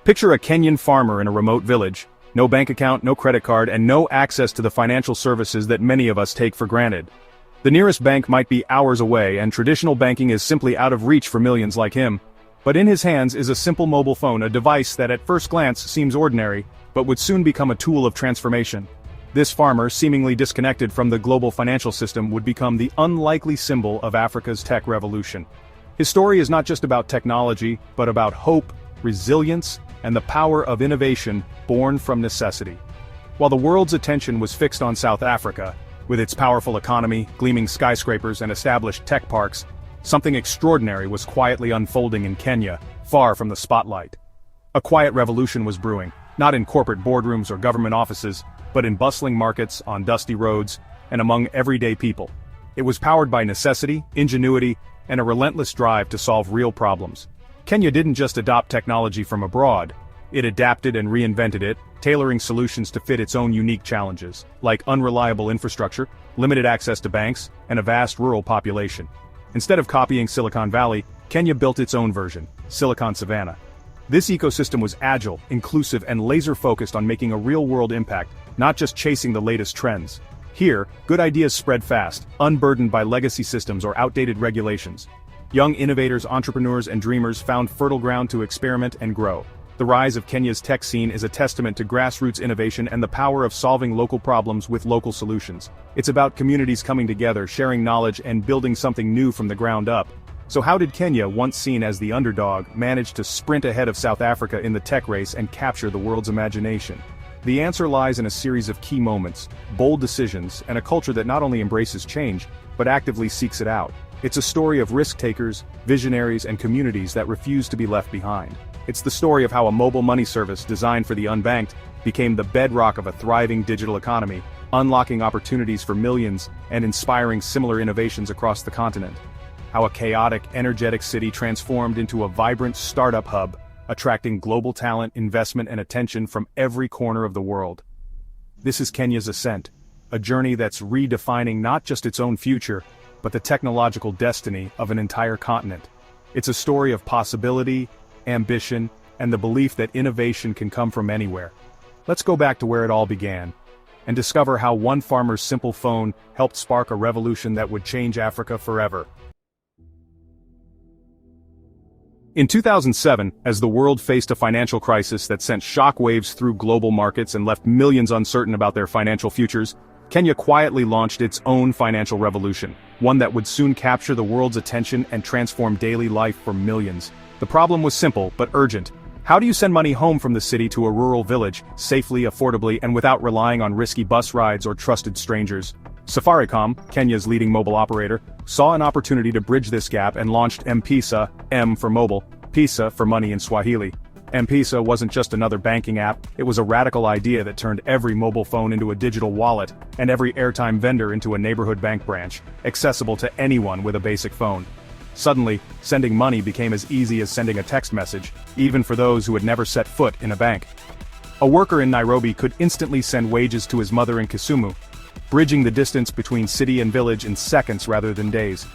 Picture a Kenyan farmer in a remote village. No bank account, no credit card, and no access to the financial services that many of us take for granted. The nearest bank might be hours away, and traditional banking is simply out of reach for millions like him. But in his hands is a simple mobile phone, a device that at first glance seems ordinary, but would soon become a tool of transformation. This farmer, seemingly disconnected from the global financial system, would become the unlikely symbol of Africa's tech revolution. His story is not just about technology, but about hope, resilience, and the power of innovation born from necessity. While the world's attention was fixed on South Africa, with its powerful economy, gleaming skyscrapers, and established tech parks, something extraordinary was quietly unfolding in Kenya, far from the spotlight. A quiet revolution was brewing, not in corporate boardrooms or government offices, but in bustling markets, on dusty roads, and among everyday people. It was powered by necessity, ingenuity, and a relentless drive to solve real problems. Kenya didn't just adopt technology from abroad, it adapted and reinvented it, tailoring solutions to fit its own unique challenges, like unreliable infrastructure, limited access to banks, and a vast rural population. Instead of copying Silicon Valley, Kenya built its own version, Silicon Savannah. This ecosystem was agile, inclusive, and laser-focused on making a real-world impact, not just chasing the latest trends. Here, good ideas spread fast, unburdened by legacy systems or outdated regulations. Young innovators, entrepreneurs, and dreamers found fertile ground to experiment and grow. The rise of Kenya's tech scene is a testament to grassroots innovation and the power of solving local problems with local solutions. It's about communities coming together, sharing knowledge, and building something new from the ground up. So how did Kenya, once seen as the underdog, manage to sprint ahead of South Africa in the tech race and capture the world's imagination? The answer lies in a series of key moments, bold decisions, and a culture that not only embraces change, but actively seeks it out. It's a story of risk-takers, visionaries, and communities that refuse to be left behind. It's the story of how a mobile money service designed for the unbanked became the bedrock of a thriving digital economy, unlocking opportunities for millions and inspiring similar innovations across the continent. How a chaotic, energetic city transformed into a vibrant startup hub, attracting global talent, investment, and attention from every corner of the world. This is Kenya's ascent, a journey that's redefining not just its own future, but the technological destiny of an entire continent. It's a story of possibility, ambition, and the belief that innovation can come from anywhere. Let's go back to where it all began, and discover how one farmer's simple phone helped spark a revolution that would change Africa forever. In 2007, as the world faced a financial crisis that sent shockwaves through global markets and left millions uncertain about their financial futures, Kenya quietly launched its own financial revolution, one that would soon capture the world's attention and transform daily life for millions. The problem was simple but urgent. How do you send money home from the city to a rural village, safely, affordably, and without relying on risky bus rides or trusted strangers? Safaricom, Kenya's leading mobile operator, saw an opportunity to bridge this gap and launched M-Pesa, M for mobile, Pesa for money in Swahili. M-Pesa wasn't just another banking app, it was a radical idea that turned every mobile phone into a digital wallet, and every airtime vendor into a neighborhood bank branch, accessible to anyone with a basic phone. Suddenly, sending money became as easy as sending a text message, even for those who had never set foot in a bank. A worker in Nairobi could instantly send wages to his mother in Kisumu, bridging the distance between city and village in seconds rather than days.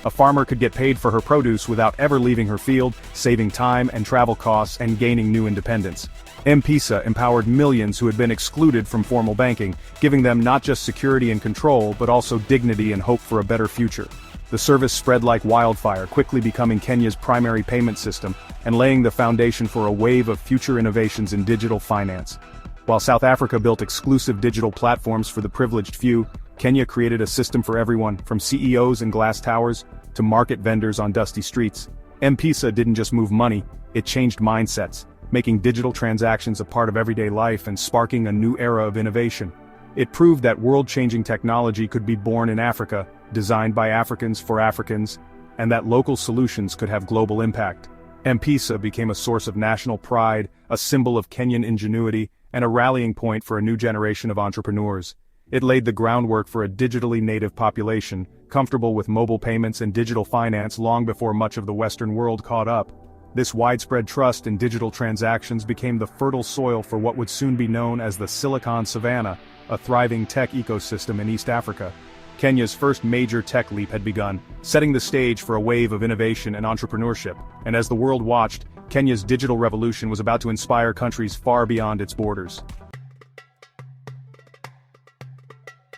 A farmer could get paid for her produce without ever leaving her field, saving time and travel costs and gaining new independence. M-Pesa empowered millions who had been excluded from formal banking, giving them not just security and control but also dignity and hope for a better future. The service spread like wildfire, quickly becoming Kenya's primary payment system and laying the foundation for a wave of future innovations in digital finance. While South Africa built exclusive digital platforms for the privileged few, Kenya created a system for everyone, from CEOs in glass towers to market vendors on dusty streets. M-Pesa didn't just move money, it changed mindsets, making digital transactions a part of everyday life and sparking a new era of innovation. It proved that world-changing technology could be born in Africa, designed by Africans for Africans, and that local solutions could have global impact. M-Pesa became a source of national pride, a symbol of Kenyan ingenuity, and a rallying point for a new generation of entrepreneurs. It laid the groundwork for a digitally native population, comfortable with mobile payments and digital finance long before much of the Western world caught up. This widespread trust in digital transactions became the fertile soil for what would soon be known as the Silicon Savannah, a thriving tech ecosystem in East Africa. Kenya's first major tech leap had begun, setting the stage for a wave of innovation and entrepreneurship, and as the world watched, Kenya's digital revolution was about to inspire countries far beyond its borders.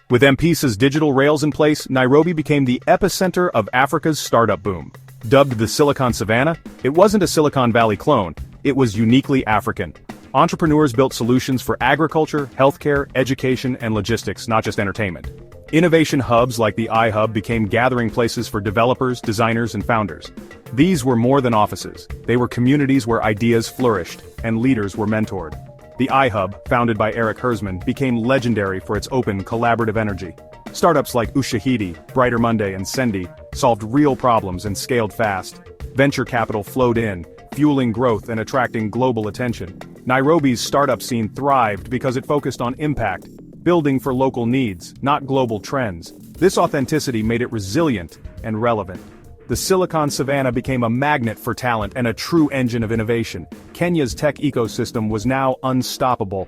With M-Pesa's digital rails in place, Nairobi became the epicenter of Africa's startup boom. Dubbed the Silicon Savannah, it wasn't a Silicon Valley clone, it was uniquely African. Entrepreneurs built solutions for agriculture, healthcare, education, and logistics, not just entertainment. Innovation hubs like the iHub became gathering places for developers, designers, and founders. These were more than offices. They were communities where ideas flourished, and leaders were mentored. The iHub, founded by Eric Herzman, became legendary for its open, collaborative energy. Startups like Ushahidi, Brighter Monday, and Sendi solved real problems and scaled fast. Venture capital flowed in, fueling growth and attracting global attention. Nairobi's startup scene thrived because it focused on impact, building for local needs, not global trends. This authenticity made it resilient and relevant. The Silicon Savannah became a magnet for talent and a true engine of innovation. Kenya's tech ecosystem was now unstoppable.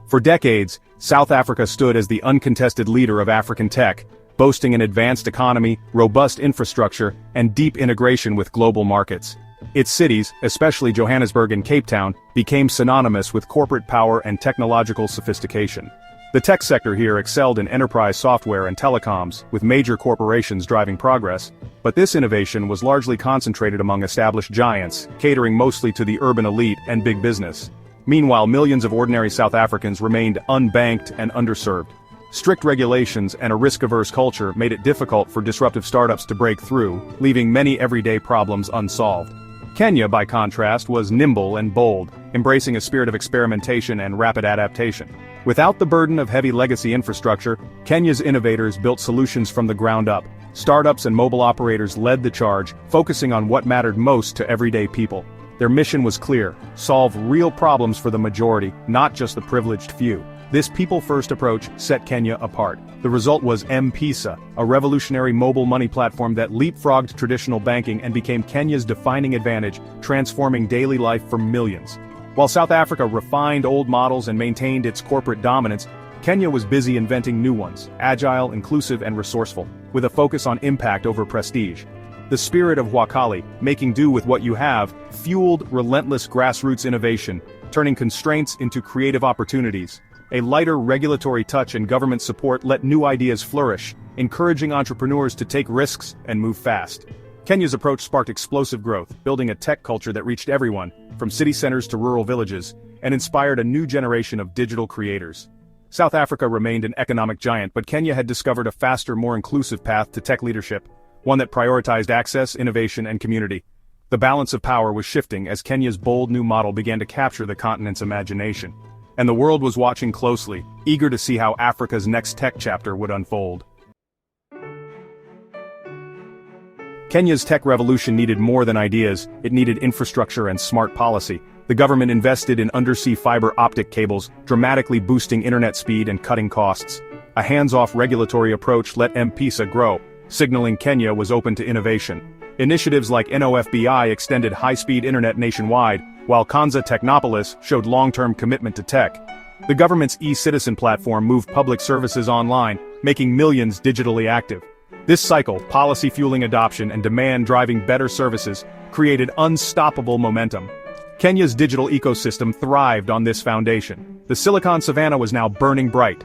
For decades, South Africa stood as the uncontested leader of African tech, boasting an advanced economy, robust infrastructure, and deep integration with global markets. Its cities, especially Johannesburg and Cape Town, became synonymous with corporate power and technological sophistication. The tech sector here excelled in enterprise software and telecoms, with major corporations driving progress, but this innovation was largely concentrated among established giants, catering mostly to the urban elite and big business. Meanwhile, millions of ordinary South Africans remained unbanked and underserved. Strict regulations and a risk-averse culture made it difficult for disruptive startups to break through, leaving many everyday problems unsolved. Kenya, by contrast, was nimble and bold, embracing a spirit of experimentation and rapid adaptation. Without the burden of heavy legacy infrastructure, Kenya's innovators built solutions from the ground up. Startups and mobile operators led the charge, focusing on what mattered most to everyday people. Their mission was clear: solve real problems for the majority, not just the privileged few. This people-first approach set Kenya apart. The result was M-Pesa, a revolutionary mobile money platform that leapfrogged traditional banking and became Kenya's defining advantage, transforming daily life for millions. While South Africa refined old models and maintained its corporate dominance, Kenya was busy inventing new ones, agile, inclusive, and resourceful, with a focus on impact over prestige. The spirit of Wakali, making do with what you have, fueled relentless grassroots innovation, turning constraints into creative opportunities. A lighter regulatory touch and government support let new ideas flourish, encouraging entrepreneurs to take risks and move fast. Kenya's approach sparked explosive growth, building a tech culture that reached everyone, from city centers to rural villages, and inspired a new generation of digital creators. South Africa remained an economic giant, but Kenya had discovered a faster, more inclusive path to tech leadership, one that prioritized access, innovation, and community. The balance of power was shifting as Kenya's bold new model began to capture the continent's imagination. And the world was watching closely, eager to see how Africa's next tech chapter would unfold. Kenya's tech revolution needed more than ideas, it needed infrastructure and smart policy. The government invested in undersea fiber optic cables, dramatically boosting internet speed and cutting costs. A hands-off regulatory approach let M-Pesa grow, signaling Kenya was open to innovation. Initiatives like NOFBI extended high-speed internet nationwide, while Kanza Technopolis showed long-term commitment to tech. The government's e-citizen platform moved public services online, making millions digitally active. This cycle, policy fueling adoption and demand driving better services, created unstoppable momentum. Kenya's digital ecosystem thrived on this foundation. The Silicon Savannah was now burning bright.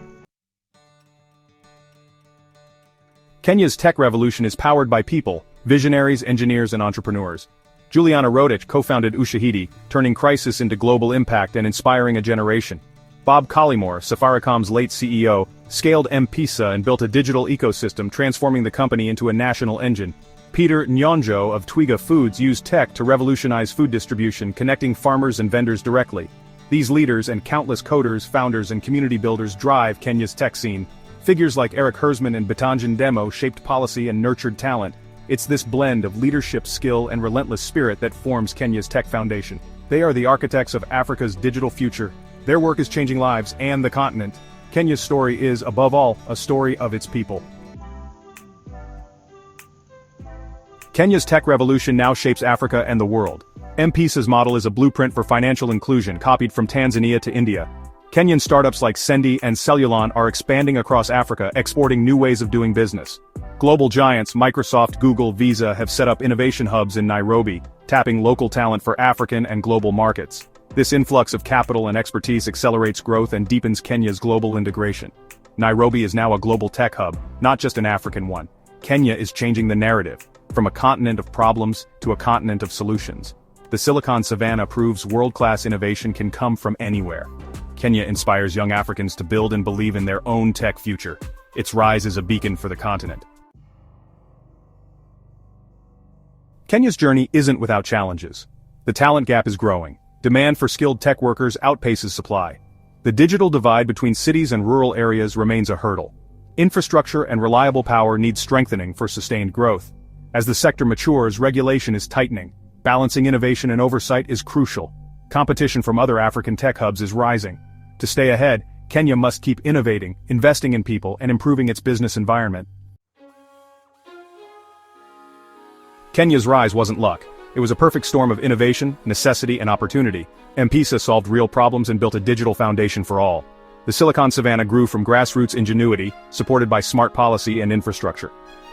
Kenya's tech revolution is powered by people, visionaries, engineers, and entrepreneurs. Juliana Rotich co-founded Ushahidi, turning crisis into global impact and inspiring a generation. Bob Collymore, Safaricom's late CEO, scaled M-Pesa and built a digital ecosystem, transforming the company into a national engine. Peter Nyonjo of Twiga Foods used tech to revolutionize food distribution, connecting farmers and vendors directly. These leaders and countless coders, founders, and community builders drive Kenya's tech scene. Figures like Eric Herzman and Batanjan Demo shaped policy and nurtured talent. It's this blend of leadership, skill, and relentless spirit that forms Kenya's tech foundation. They are the architects of Africa's digital future. Their work is changing lives and the continent. Kenya's story is, above all, a story of its people. Kenya's tech revolution now shapes Africa and the world. M-Pesa's model is a blueprint for financial inclusion, copied from Tanzania to India. Kenyan startups like Sendi and Cellulon are expanding across Africa, exporting new ways of doing business. Global giants Microsoft, Google, Visa have set up innovation hubs in Nairobi, tapping local talent for African and global markets. This influx of capital and expertise accelerates growth and deepens Kenya's global integration. Nairobi is now a global tech hub, not just an African one. Kenya is changing the narrative, from a continent of problems to a continent of solutions. The Silicon Savannah proves world-class innovation can come from anywhere. Kenya inspires young Africans to build and believe in their own tech future. Its rise is a beacon for the continent. Kenya's journey isn't without challenges. The talent gap is growing. Demand for skilled tech workers outpaces supply. The digital divide between cities and rural areas remains a hurdle. Infrastructure and reliable power need strengthening for sustained growth. As the sector matures, regulation is tightening. Balancing innovation and oversight is crucial. Competition from other African tech hubs is rising. To stay ahead, Kenya must keep innovating, investing in people, and improving its business environment. Kenya's rise wasn't luck. It was a perfect storm of innovation, necessity, and opportunity. M-Pesa solved real problems and built a digital foundation for all. The Silicon Savannah grew from grassroots ingenuity, supported by smart policy and infrastructure.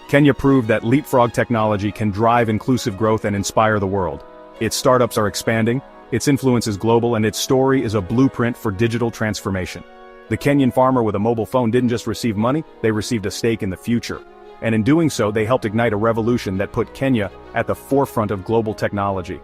Kenya proved that leapfrog technology can drive inclusive growth and inspire the world. Its startups are expanding, its influence is global, and its story is a blueprint for digital transformation. The Kenyan farmer with a mobile phone didn't just receive money, they received a stake in the future. And in doing so, they helped ignite a revolution that put Kenya at the forefront of global technology.